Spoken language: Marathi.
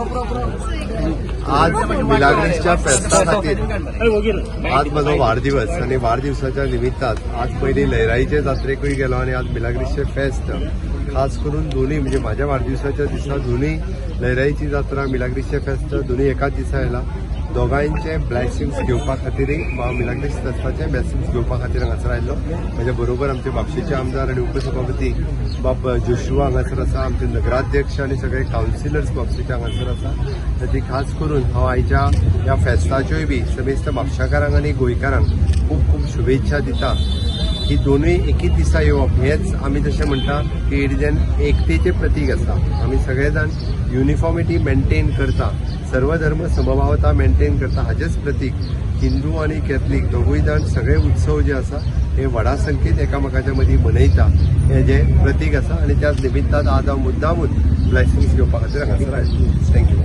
आज मिलाग्रिसच्या फेस्ता खातीर आज माझो वाढदिवस आणि वाढदिवसाच्या निमित्तान आज पयलीं लयराईचे जात्रेकूय गेलो आणि आज मिलाग्रिसचे फेस्त खास करून दोन्ही म्हणजे माझ्या वाढदिवसाच्या दिसा दोन्ही लयराईची जात्रा मिलाग्रिसचे फेस्त दोन्ही एकाच दिसा आयला. दोगांचे ब्लेसिंग्स घेवपा खातीरय मिलाग्रिस फेस्ताचे ब्लेसिंग्स घेवपा खातीर हांगासर आयिल्लो. म्हज्या बरोबर आमचे म्हापशेचे आमदार आणि उपसभापती बाब जोशुआ हांगासर आसा, आमचे नगराध्यक्ष आणि सगळे कावन्सिलर्स म्हापशेचे हांगासर आसा. ती खास करून हांव आयच्या ह्या फेस्ताच्योय बी समेस्त म्हापशाकारांक आनी गोंयकारांक खूब खूब शुभेच्छा दिता की दोनूय एकच दिसा येवप हेच आमी जशें म्हणटा की इट इज एन एकतेचें प्रतीक आसा. आमी सगळे जाण युनिफॉर्मिटी मेंटेन करता, सर्वधर्म समभावता मेंटेन करता हाचेच प्रतीक हिंदू आणि कॅथलीक दोगूय जाण सगळे उत्सव जे आसा हे व्हडा संख्येन एकामेकाच्या मदीं मनयता हे जे प्रतीक आसा. आणि त्याच निमित्तान आज हांव मुद्दामूच ब्लेसिंग्स घेवपा खातीर हांगासर आयिल्लो. थँक्यू.